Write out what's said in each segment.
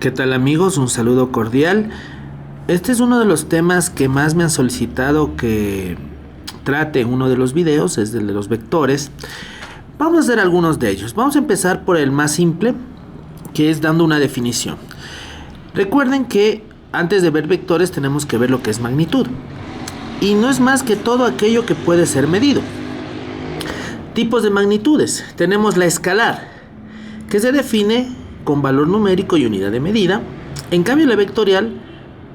¿Qué tal amigos? Un saludo cordial. Este es uno de los temas que más me han solicitado que trate en uno de los videos, es el de los vectores. Vamos a hacer algunos de ellos. Vamos a empezar por el más simple, que es dando una definición. Recuerden que antes de ver vectores tenemos que ver lo que es magnitud. Y no es más que todo aquello que puede ser medido. Tipos de magnitudes. Tenemos la escalar, que se define con valor numérico y unidad de medida. En cambio, la vectorial,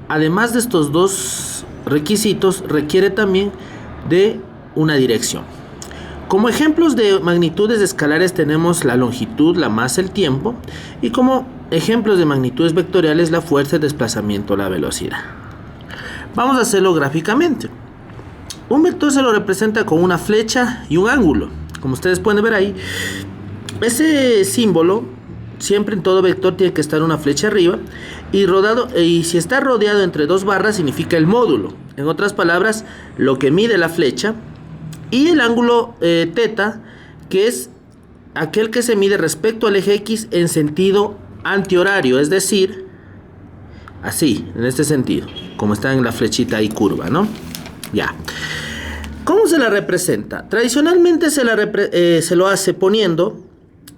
además de estos dos requisitos, requiere también de una dirección. Como ejemplos de magnitudes escalares tenemos la longitud, la masa, el tiempo, y como ejemplos de magnitudes vectoriales la fuerza, el desplazamiento, la velocidad. Vamos a hacerlo gráficamente. Un vector se lo representa con una flecha y un ángulo. Como ustedes pueden ver ahí, ese símbolo siempre en todo vector tiene que estar una flecha arriba y si está rodeado entre dos barras significa el módulo. En otras palabras, lo que mide la flecha, y el ángulo teta, que es aquel que se mide respecto al eje X en sentido antihorario, es decir, así, en este sentido, como está en la flechita ahí curva, ¿no? Ya. ¿Cómo se la representa? Tradicionalmente se lo hace poniendo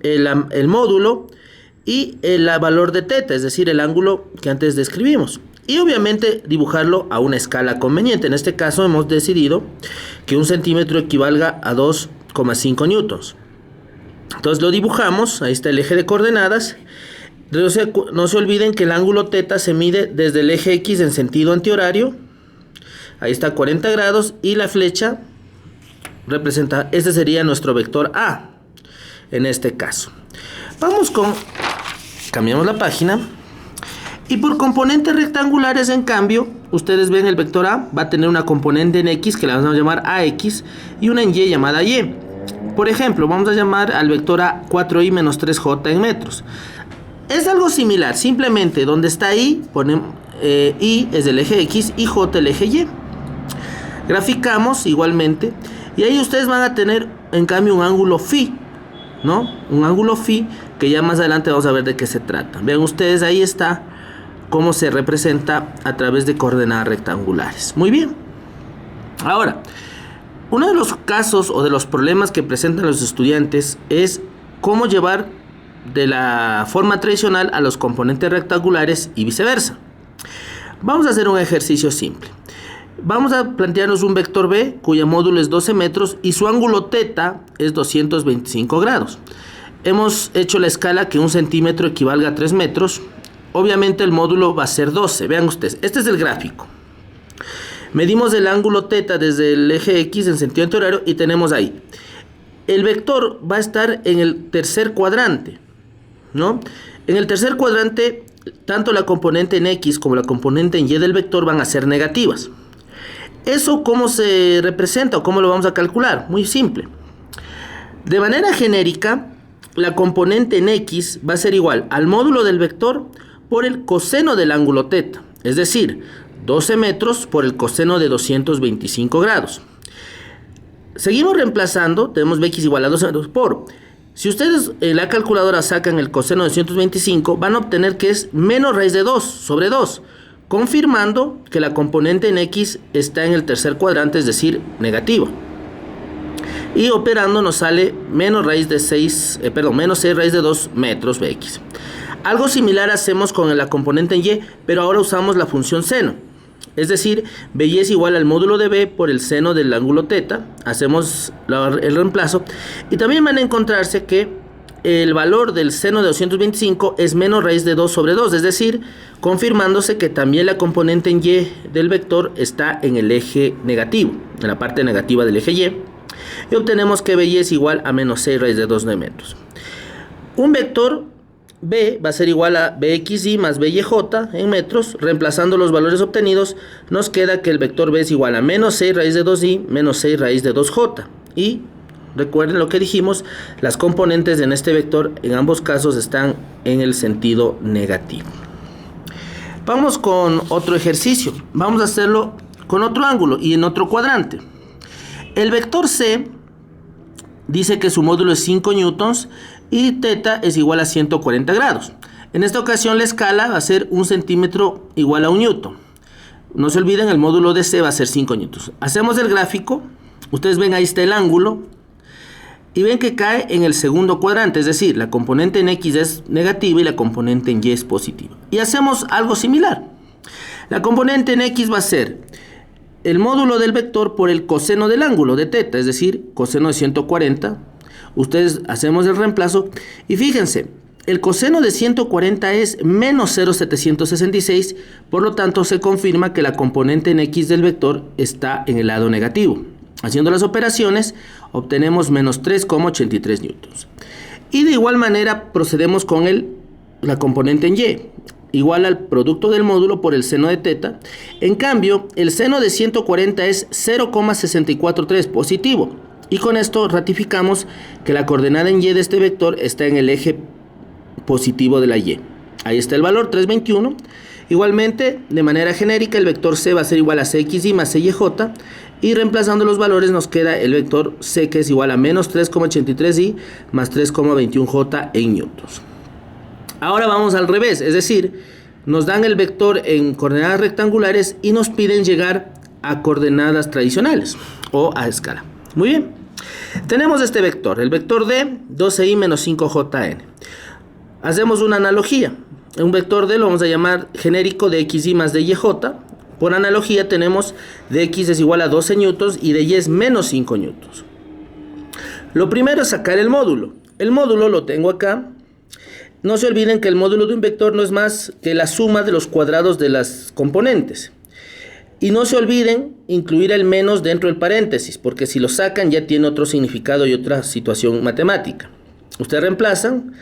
el módulo y el valor de teta, es decir, el ángulo que antes describimos. Y obviamente dibujarlo a una escala conveniente. En este caso hemos decidido que un centímetro equivalga a 2,5 newtons. Entonces lo dibujamos, ahí está el eje de coordenadas. No se olviden que el ángulo teta se mide desde el eje X en sentido antihorario. Ahí está 40 grados y la flecha representa, este sería nuestro vector A en este caso. Cambiamos la página. Y por componentes rectangulares, en cambio, ustedes ven el vector A va a tener una componente en X que la vamos a llamar AX y una en Y llamada Y. Por ejemplo, vamos a llamar al vector A 4i menos 3j en metros. Es algo similar, simplemente donde está I, ponemos I es el eje X y J el eje Y. Graficamos igualmente y ahí ustedes van a tener en cambio un ángulo phi, ¿no? Un ángulo phi que ya más adelante vamos a ver de qué se trata. Vean ustedes, ahí está cómo se representa a través de coordenadas rectangulares. Muy bien. Ahora, uno de los casos o de los problemas que presentan los estudiantes es cómo llevar de la forma tradicional a los componentes rectangulares y viceversa. Vamos a hacer un ejercicio simple. Vamos a plantearnos un vector B cuyo módulo es 12 metros y su ángulo teta es 225 grados. Hemos hecho la escala que un centímetro equivalga a 3 metros. Obviamente el módulo va a ser 12. Vean ustedes, este es el gráfico. Medimos el ángulo teta desde el eje X en sentido antihorario y tenemos ahí. El vector va a estar en el tercer cuadrante, ¿no? En el tercer cuadrante, tanto la componente en X como la componente en Y del vector van a ser negativas. ¿Eso cómo se representa o cómo lo vamos a calcular? Muy simple. De manera genérica, la componente en X va a ser igual al módulo del vector por el coseno del ángulo teta, es decir, 12 metros por el coseno de 225 grados. Seguimos reemplazando, tenemos Bx igual a 12 metros por, si ustedes en la calculadora sacan el coseno de 225, van a obtener que es menos raíz de 2 sobre 2, confirmando que la componente en X está en el tercer cuadrante, es decir, negativa. Y operando nos sale menos 6 raíz de 2 metros Bx. Algo similar hacemos con la componente en Y, pero ahora usamos la función seno. Es decir, By es igual al módulo de B por el seno del ángulo teta. Hacemos el reemplazo. Y también van a encontrarse que el valor del seno de 225 es menos raíz de 2 sobre 2. Es decir, confirmándose que también la componente en Y del vector está en el eje negativo, en la parte negativa del eje Y. Y obtenemos que By es igual a menos 6 raíz de 2 de metros. Un vector B va a ser igual a Bxy más Byj en metros. Reemplazando los valores obtenidos, nos queda que el vector B es igual a menos 6 raíz de 2y menos 6 raíz de 2j. Y recuerden lo que dijimos, las componentes en este vector en ambos casos están en el sentido negativo. Vamos con otro ejercicio. Vamos a hacerlo con otro ángulo y en otro cuadrante. El vector C dice que su módulo es 5 newtons y teta es igual a 140 grados. En esta ocasión la escala va a ser 1 centímetro igual a 1 newton. No se olviden, el módulo de C va a ser 5 newtons. Hacemos el gráfico. Ustedes ven, ahí está el ángulo. Y ven que cae en el segundo cuadrante, es decir, la componente en X es negativa y la componente en Y es positiva. Y hacemos algo similar. La componente en X va a ser el módulo del vector por el coseno del ángulo de teta, es decir, coseno de 140. Ustedes hacemos el reemplazo y fíjense, el coseno de 140 es menos 0,766, por lo tanto se confirma que la componente en X del vector está en el lado negativo. Haciendo las operaciones, obtenemos menos 3,83 newtons. Y de igual manera procedemos con la componente en Y, igual al producto del módulo por el seno de teta. En cambio, el seno de 140 es 0,643 positivo. Y con esto ratificamos que la coordenada en Y de este vector está en el eje positivo de la Y. Ahí está el valor, 321. Igualmente, de manera genérica, el vector C va a ser igual a CXY más CYJ. Y reemplazando los valores nos queda el vector C, que es igual a menos 3,83Y más 3,21J en newtons. Ahora vamos al revés, es decir, nos dan el vector en coordenadas rectangulares y nos piden llegar a coordenadas tradicionales o a escala. Muy bien, tenemos este vector, el vector D, 12Y menos 5JN. Hacemos una analogía. Un vector D lo vamos a llamar genérico de XY más de YJ. Por analogía tenemos de X es igual a 12 newtons y de Y es menos 5 newtons. Lo primero es sacar el módulo. El módulo lo tengo acá. No se olviden que el módulo de un vector no es más que la suma de los cuadrados de las componentes. Y no se olviden incluir el menos dentro del paréntesis, porque si lo sacan ya tiene otro significado y otra situación matemática. Ustedes reemplazan,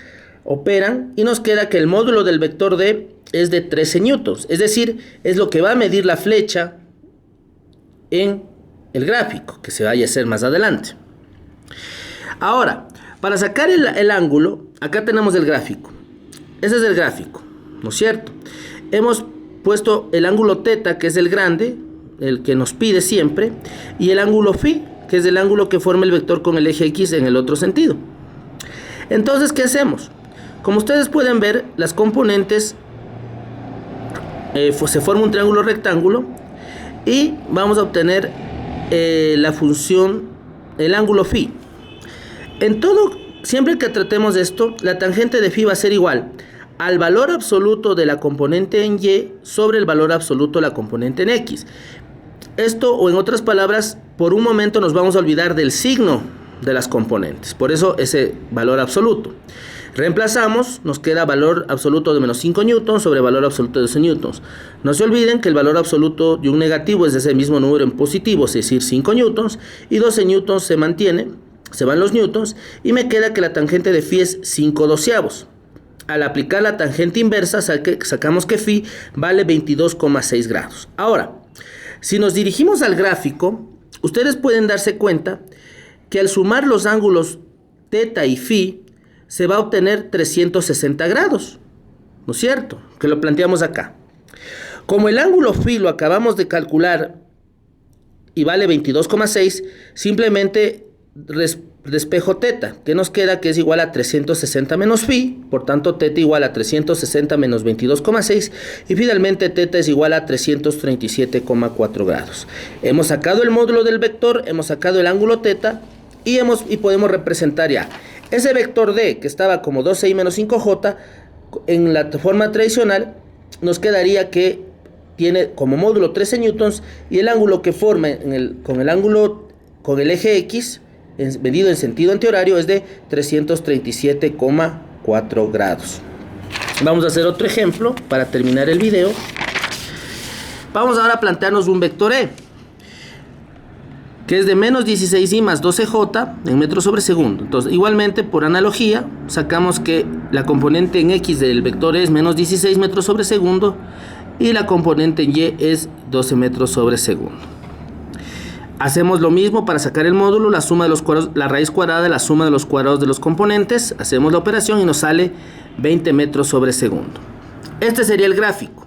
operan y nos queda que el módulo del vector D es de 13 newtons, es decir, es lo que va a medir la flecha en el gráfico, que se vaya a hacer más adelante. Ahora, para sacar el ángulo, acá tenemos el gráfico. Ese es el gráfico, ¿no es cierto? Hemos puesto el ángulo teta, que es el grande, el que nos pide siempre, y el ángulo phi, que es el ángulo que forma el vector con el eje X en el otro sentido. Entonces, ¿qué hacemos? Como ustedes pueden ver, las componentes se forma un triángulo rectángulo y vamos a obtener la función, el ángulo phi. En todo, siempre que tratemos de esto, la tangente de phi va a ser igual al valor absoluto de la componente en Y sobre el valor absoluto de la componente en X. Esto, o en otras palabras, por un momento nos vamos a olvidar del signo de las componentes, por eso ese valor absoluto. Reemplazamos, nos queda valor absoluto de menos 5 newtons sobre valor absoluto de 12 newtons. No se olviden que el valor absoluto de un negativo es ese mismo número en positivo, es decir, 5 newtons, y 12 newtons se mantiene, se van los newtons, y me queda que la tangente de phi es 5/12. Al aplicar la tangente inversa, sacamos que phi vale 22,6 grados. Ahora, si nos dirigimos al gráfico, ustedes pueden darse cuenta que al sumar los ángulos teta y phi, se va a obtener 360 grados, ¿no es cierto? Que lo planteamos acá. Como el ángulo phi lo acabamos de calcular y vale 22,6, simplemente despejo teta, que nos queda que es igual a 360 menos phi, por tanto teta igual a 360 menos 22,6 y finalmente teta es igual a 337,4 grados. Hemos sacado el módulo del vector, hemos sacado el ángulo teta y podemos representar ya ese vector D, que estaba como 12y menos 5j, en la forma tradicional, nos quedaría que tiene como módulo 13 newtons y el ángulo que forma con el eje X, medido en sentido antihorario, es de 337,4 grados. Vamos a hacer otro ejemplo para terminar el video. Vamos ahora a plantearnos un vector E, que es de menos 16y más 12j en metros sobre segundo. Entonces, igualmente, por analogía, sacamos que la componente en X del vector E es menos 16 metros sobre segundo y la componente en Y es 12 metros sobre segundo. Hacemos lo mismo para sacar el módulo, la suma de los cuadrados, la raíz cuadrada de la suma de los cuadrados de los componentes. Hacemos la operación y nos sale 20 metros sobre segundo. Este sería el gráfico.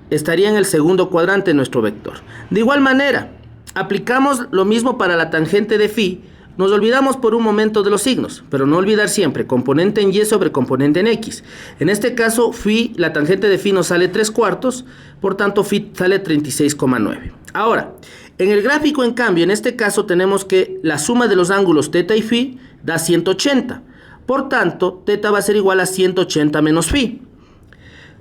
Estaría en el segundo cuadrante de nuestro vector. De igual manera, aplicamos lo mismo para la tangente de phi, Nos olvidamos por un momento de los signos, pero no olvidar siempre componente en y sobre componente en x. En este caso, phi, la tangente de phi nos sale 3/4, por tanto phi sale 36,9. Ahora, en el gráfico, en cambio, en este caso tenemos que la suma de los ángulos θ y phi da 180. Por tanto, θ va a ser igual a 180 menos phi.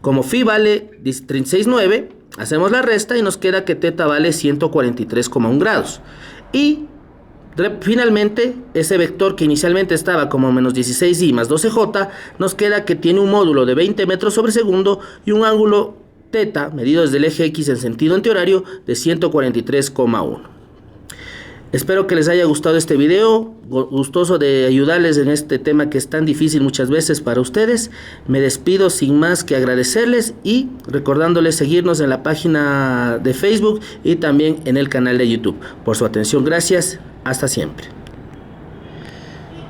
Como phi vale 36,9, hacemos la resta y nos queda que θ vale 143,1 grados. Y finalmente, ese vector que inicialmente estaba como menos 16i más 12j, nos queda que tiene un módulo de 20 metros sobre segundo y un ángulo θ, medido desde el eje X en sentido antihorario, de 143,1. Espero que les haya gustado este video, gustoso de ayudarles en este tema que es tan difícil muchas veces para ustedes. Me despido sin más que agradecerles y recordándoles seguirnos en la página de Facebook y también en el canal de YouTube. Por su atención, gracias, hasta siempre.